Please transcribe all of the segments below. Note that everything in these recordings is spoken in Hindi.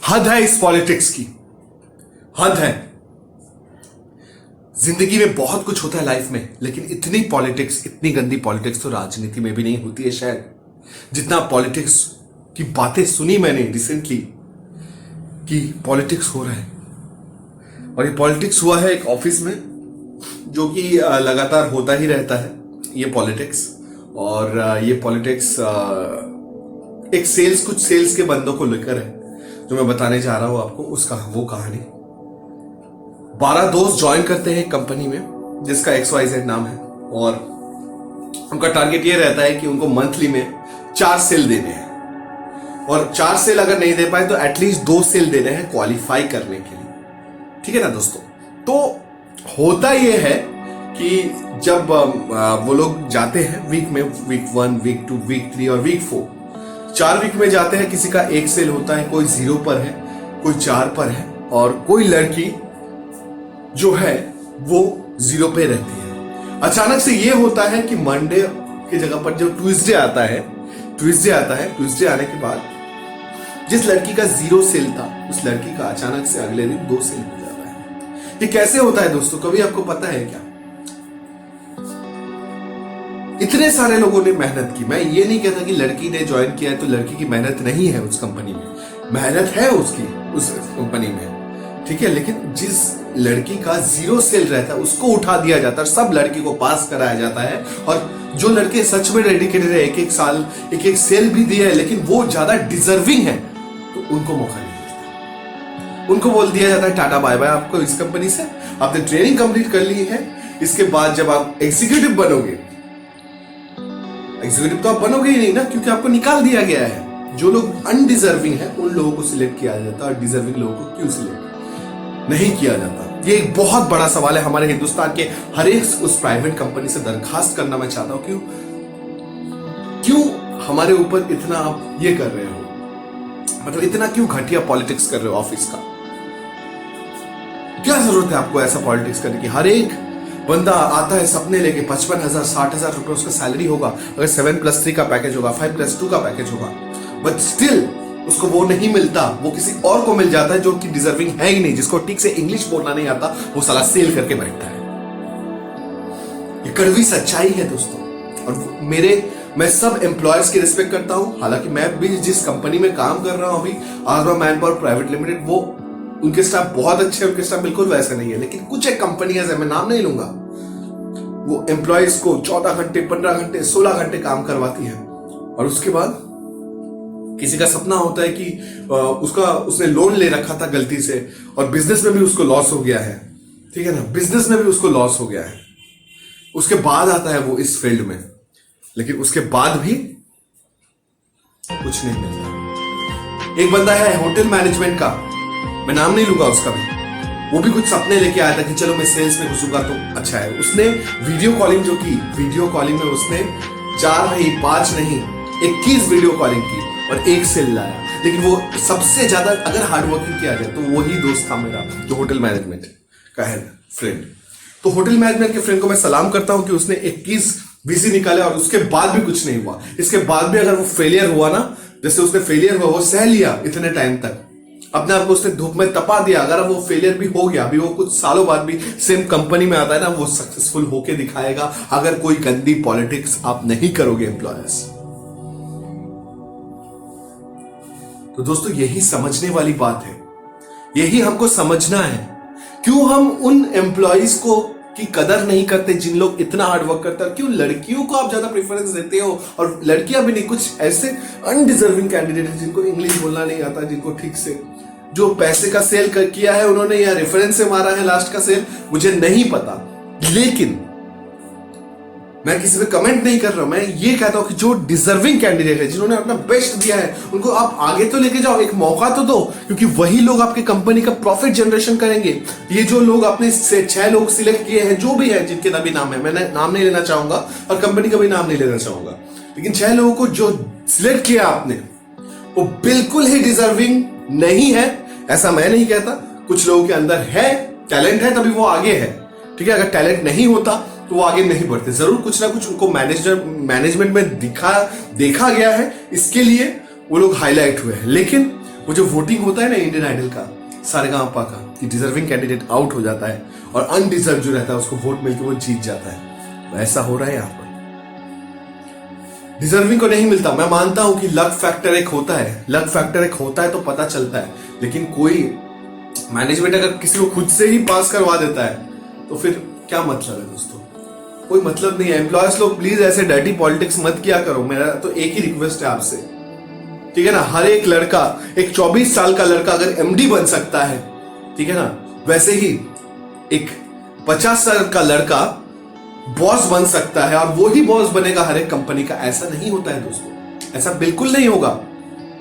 हद है इस पॉलिटिक्स की, हद है। जिंदगी में बहुत कुछ होता है लाइफ में, लेकिन इतनी पॉलिटिक्स, इतनी गंदी पॉलिटिक्स तो राजनीति में भी नहीं होती है शायद, जितना पॉलिटिक्स की बातें सुनी मैंने रिसेंटली कि पॉलिटिक्स हो रहा है। और ये पॉलिटिक्स हुआ है एक ऑफिस में, जो कि लगातार होता ही रहता है ये पॉलिटिक्स। और ये पॉलिटिक्स एक कुछ सेल्स के बंदों को लेकर है, जो मैं बताने जा रहा हूं आपको उसका वो कहानी। 12 दोस्त ज्वाइन करते हैं कंपनी में जिसका XYZ नाम है, और उनका टारगेट ये रहता है कि उनको मंथली में 4 सेल देने हैं, और 4 सेल अगर नहीं दे पाए तो एटलीस्ट 2 सेल देने हैं क्वालिफाई करने के लिए। ठीक है ना दोस्तों। तो होता ये है कि जब वो लोग जाते हैं वीक में, वीक 1, वीक 2, वीक 3 और वीक 4, 4 वीक में जाते हैं। किसी का 1 सेल होता है, कोई 0 पर है, कोई 4 पर है, और कोई लड़की जो है वो 0 पे रहती है। अचानक से ये होता है कि मंडे की जगह पर जो ट्यूसडे आता है, ट्यूसडे आने के बाद जिस लड़की का 0 सेल था, उस लड़की का अचानक से अगले दिन 2 सेल हो जाता है। ये कैसे होता है दोस्तों, कभी आपको पता है क्या? इतने सारे लोगों ने मेहनत की। मैं ये नहीं कहता कि लड़की ने ज्वाइन किया है तो लड़की की मेहनत नहीं है उस कंपनी में, मेहनत है उसकी उस कंपनी में, ठीक है। लेकिन जिस लड़की का 0 सेल रहता है उसको उठा दिया जाता है, सब लड़की को पास कराया जाता है। और जो लड़के सच में डेडिकेटेड है, एक साल एक सेल भी दिया है, लेकिन वो ज्यादा डिजर्विंग है, तो उनको मौका नहीं मिलता। उनको बोल दिया जाता है टाटा बाय बाय, आपको इस कंपनी से आपने ट्रेनिंग कंप्लीट कर ली है, इसके बाद जब आप एग्जीक्यूटिव बनोगे, एग्जीक्यूटिव तो आप बनोगे ही नहीं ना, क्योंकि आपको निकाल दिया गया है। जो लोग अनडिजर्विंग है उन लोगों को सिलेक्ट किया जाता है, और डिजर्विंग लोगों को क्यों सिलेक्ट नहीं किया जाता? ये एक बहुत बड़ा सवाल है हमारे हिंदुस्तान के हर एक उस प्राइवेट कंपनी से दरखास्त करना मैं चाहता हूं। क्यों हमारे ऊपर इतना आप ये कर रहे हो, मतलब इतना क्यों घटिया पॉलिटिक्स कर रहे हो ऑफिस का? क्या जरूरत है आपको ऐसा पॉलिटिक्स करने की? हर एक बंदा आता है सपने लेके, 55,000 60,000 रुपए उसका सैलरी होगा, अगर 7+3 का पैकेज होगा, 5+2 का पैकेज होगा, बट स्टिल उसको वो नहीं मिलता। वो किसी और को मिल जाता है जो कि डिजर्विंग है ही नहीं, जिसको ठीक से इंग्लिश बोलना नहीं आता, वो साला सेल करके बैठता है। ये कड़वी सच्चाई है दोस्तों। और मैं सब एम्प्लॉयर्स की रिस्पेक्ट करता हूं, हालांकि मैं भी जिस कंपनी में काम कर रहा हूं अभी, आजमा मैन पावर प्राइवेट लिमिटेड, वो उनके स्टाफ बहुत अच्छे हैं, उनके स्टाफ बिल्कुल वैसे नहीं है। लेकिन कुछ एक कंपनियां हैं, मैं नाम नहीं लूंगा, वो एम्प्लॉयज को 14 घंटे 15 घंटे 16 घंटे काम करवाती है, और उसके बाद किसी का सपना होता है कि उसने लोन ले रखा था गलती से, और बिजनेस में भी उसको लॉस हो गया है, ठीक है ना, बिजनेस में भी उसको लॉस हो गया है। उसके बाद आता है वो इस फील्ड में, लेकिन उसके बाद भी कुछ नहीं मिलता। एक बंदा है होटल मैनेजमेंट का, मैं नाम नहीं लूंगा उसका भी, वो भी कुछ सपने लेके आया था कि चलो मैं सेल्स में घुसूंगा तो अच्छा है। उसने वीडियो कॉलिंग जो की, वीडियो कॉलिंग में उसने 4 नहीं 5 नहीं 21 वीडियो कॉलिंग की और 1 सेल लाया। लेकिन वो सबसे ज्यादा अगर हार्ड वर्किंग किया जाए तो वही दोस्त था मेरा जो होटल मैनेजमेंट का है फ्रेंड। तो होटल मैनेजमेंट के फ्रेंड को मैं सलाम करता हूं कि उसने 21 VC निकाले और उसके बाद भी कुछ नहीं हुआ। इसके बाद भी अगर वो फेलियर हुआ ना, जैसे उसने फेलियर हुआ, वो सह लिया इतने टाइम तक, अपने आप को उसने धूप में तपा दिया। अगर वो फेलियर भी हो गया, अभी वो कुछ सालों बाद भी सेम कंपनी में आता है ना, वो सक्सेसफुल होके दिखाएगा, अगर कोई गंदी पॉलिटिक्स आप नहीं करोगे एम्प्लॉयर्स। तो दोस्तों यही समझने वाली बात है, यही हमको समझना है। क्यों हम उन एम्प्लॉयज को की कदर नहीं करते जिन लोग इतना हार्ड वर्क करते हैं? क्यों लड़कियों को आप ज्यादा प्रेफरेंस देते हो? और लड़कियां भी नहीं, कुछ ऐसे अनडिजर्विंग कैंडिडेट हैं जिनको इंग्लिश बोलना नहीं आता, जिनको ठीक से जो पैसे का सेल किया है उन्होंने या रेफरेंस से मारा है लास्ट का सेल, मुझे नहीं पता। लेकिन मैं किसी पे कमेंट नहीं कर रहा हूं, मैं ये कहता हूं कि जो डिजर्विंग कैंडिडेट है, जिन्होंने अपना बेस्ट दिया है, उनको आप आगे तो लेके जाओ, एक मौका तो दो, क्योंकि वही लोग आपके कंपनी का प्रॉफिट जनरेशन करेंगे। ये जो लोग आपने 6 लोग सिलेक्ट किए हैं, जो भी है, जिनके भी नाम है, मैं नाम नहीं लेना चाहूंगा और कंपनी का भी नाम नहीं लेना चाहूंगा, लेकिन 6 लोगों को जो सिलेक्ट किया आपने, वो बिल्कुल ही डिजर्विंग नहीं है। ऐसा मैं नहीं कहता, कुछ लोगों के अंदर है, टैलेंट है, तभी वो आगे है, ठीक है। अगर टैलेंट नहीं होता तो वो आगे नहीं बढ़ते। जरूर कुछ ना कुछ उनको मैनेजमेंट में देखा गया है, इसके लिए वो लोग हाईलाइट हुए हैं। लेकिन वो जो वोटिंग होता है ना इंडियन आइडल का, सारेगामापा का, कि डिजर्विंग कैंडिडेट आउट हो जाता है और अनडिजर्व जो रहता है उसको वोट मिलकर वो जीत जाता है, ऐसा हो रहा है यहाँ पर। डिजर्विंग को नहीं मिलता। मैं मानता हूं कि लक फैक्टर एक होता है, लक फैक्टर एक होता है तो पता चलता है, लेकिन कोई मैनेजमेंट अगर किसी को खुद से ही पास करवा देता है तो फिर क्या मतलब है दोस्तों? कोई मतलब नहीं है। एम्प्लॉयर्स लोग प्लीज ऐसे डर्टी पॉलिटिक्स मत किया करो। मेरा तो एक ही रिक्वेस्ट है आपसे, ठीक है ना। हर एक लड़का, एक 24 साल का लड़का अगर एमडी बन सकता है, ठीक है ना, वैसे ही एक 50 साल का लड़का बॉस बन सकता है, और वो ही बॉस बनेगा हर एक कंपनी का। ऐसा नहीं होता है दोस्तों, ऐसा बिल्कुल नहीं होगा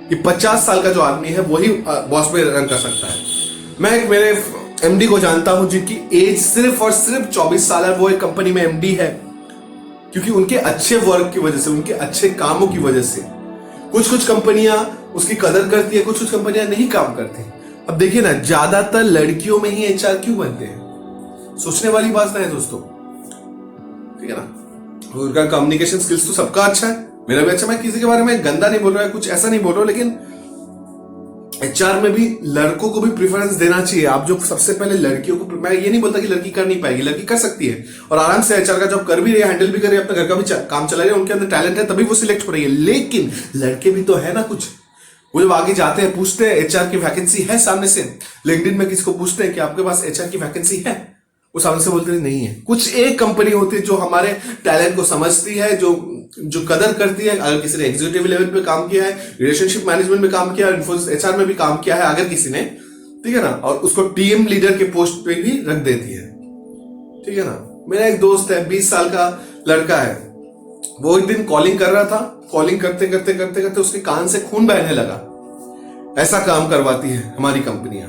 कि 50 साल का जो आदमी है वही बॉस में रन कर सकता है। मैं एक मेरे एमडी को जानता हूं जिनकी एज सिर्फ और सिर्फ 24 साल है, वो एक कंपनी में एमडी है, क्योंकि उनके अच्छे वर्क की वजह से, उनके अच्छे कामों की वजह से। कुछ कुछ कंपनियां उसकी कदर करती है, कुछ कुछ कंपनियां नहीं काम करती। अब देखिए ना, ज्यादातर लड़कियों में ही एचआर क्यों बनते हैं? सोचने वाली बात है दोस्तों, ठीक है ना। उनका कम्युनिकेशन स्किल्स तो सबका अच्छा है, मेरा भी अच्छा। मैं किसी के बारे में गंदा नहीं बोल रहा है, कुछ ऐसा नहीं बोल रहा हूं, लेकिन एचआर में भी लड़कों को भी प्रेफरेंस देना चाहिए। आप जो सबसे पहले लड़कियों को, मैं ये नहीं बोलता कि लड़की कर नहीं पाएगी, लड़की कर सकती है और आराम से एचआर का जॉब कर भी रही है, हैंडल भी कर रही है, अपने घर का भी काम चला रही है, उनके अंदर टैलेंट है तभी वो सिलेक्ट हो रही है। लेकिन लड़के भी तो है ना कुछ, वो जब आगे जाते हैं पूछते हैं एचआर की वैकेंसी है सामने से, लिंक्डइन में किसी को पूछते हैं कि आपके पास एचआर की वैकेंसी है, वो सामने से बोलते नहीं है। कुछ एक कंपनी होती है जो हमारे टैलेंट को समझती है, जो कदर करती है। अगर किसी ने एग्जीक्यूटिव लेवल पे काम किया है, रिलेशनशिप मैनेजमेंट में काम किया है, इन्फोसिस एचआर में भी काम किया है अगर किसी ने, ठीक है ना, और उसको टीम लीडर के पोस्ट पे भी रख देती है, ठीक है ना। मेरा एक दोस्त है, 20 साल का लड़का है, वो एक दिन कॉलिंग कर रहा था, कॉलिंग करते करते करते करते उसके कान से खून बहने लगा। ऐसा काम करवाती है हमारी कंपनियां।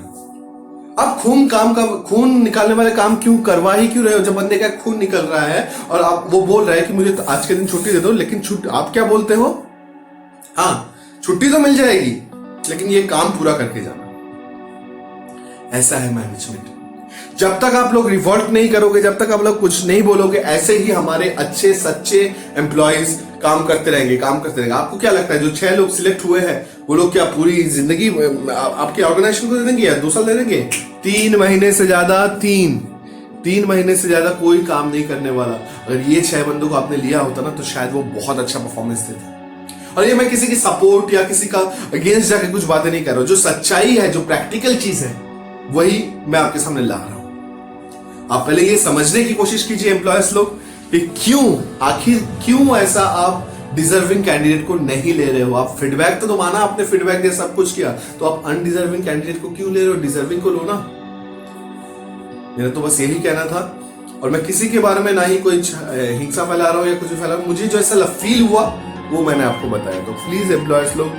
अब खून निकालने वाले काम क्यों करवा ही क्यों रहे हो? जब बंदे का खून निकल रहा है और आप वो बोल रहा है कि मुझे तो आज के दिन छुट्टी दे दो, लेकिन आप क्या बोलते हो? हाँ, छुट्टी तो मिल जाएगी, लेकिन ये काम पूरा करके जाना। ऐसा है मैनेजमेंट। जब तक आप लोग रिवॉल्ट नहीं करोगे, जब तक आप लोग कुछ नहीं बोलोगे, ऐसे ही हमारे अच्छे सच्चे एम्प्लॉयज काम करते रहेंगे, काम करते रहेंगे। आपको क्या लगता है जो 6 लोग सिलेक्ट हुए हैं वो लोग क्या पूरी जिंदगी आपके ऑर्गेनाइजेशन को दे देंगे या 2 साल दे देंगे? 3 महीने से ज्यादा, 3 महीने से ज्यादा कोई काम नहीं करने वाला। अगर ये 6 बंदों को आपने लिया होता ना तो शायद वो बहुत अच्छा परफॉर्मेंस देता। और ये मैं किसी की सपोर्ट या किसी का अगेंस्ट जाके कुछ बातें नहीं कर रहा हूं। जो सच्चाई है, जो प्रैक्टिकल चीज है, वही मैं आपके सामने ला रहा हूं। आप पहले ये समझने की कोशिश कीजिए एम्प्लॉयर्स लोग कि आखिर क्यों ऐसा आप डिजर्विंग कैंडिडेट को नहीं ले रहे हो। आप फीडबैक तो माना, आपने फीडबैक दिया, सब कुछ किया, तो आप अनडिजर्विंग कैंडिडेट को क्यों ले रहे हो? डिजर्विंग को लो ना। मेरा तो बस यही कहना था, और मैं किसी के बारे में ना ही कोई हिंसा फैला रहा हूं या कुछ फैला रहा हूं। मुझे जो ऐसा फील हुआ वो मैंने आपको बताया। तो प्लीज एम्प्लॉयर्स लोग,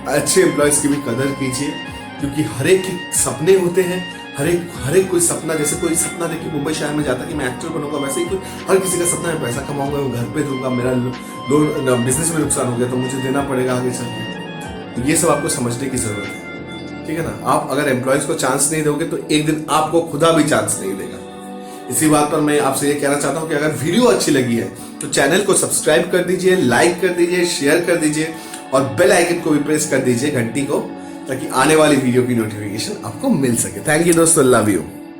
अच्छे एम्प्लॉयज की भी कदर कीजिए, क्योंकि हर एक के सपने होते हैं। हर एक कोई सपना, जैसे कोई सपना देखिए मुंबई शहर में जाता कि मैं एक्टर बनूंगा, वैसे ही कोई हर किसी का सपना है पैसा कमाऊंगा, घर पे दूंगा, मेरा लोन बिजनेस में नुकसान हो गया तो मुझे देना पड़ेगा आगे चल के। तो ये सब आपको समझने की जरूरत है, ठीक है ना। आप अगर एम्प्लॉयज को चांस नहीं दोगे तो एक दिन आपको खुदा भी चांस नहीं देगा। इसी बात पर मैं आपसे ये कहना चाहता हूं कि अगर वीडियो अच्छी लगी है तो चैनल को सब्सक्राइब कर दीजिए, लाइक कर दीजिए, शेयर कर दीजिए और बेल आइकन को भी प्रेस कर दीजिए, घंटी को, ताकि आने वाली वीडियो की नोटिफिकेशन आपको मिल सके। थैंक यू दोस्तों, लव यू।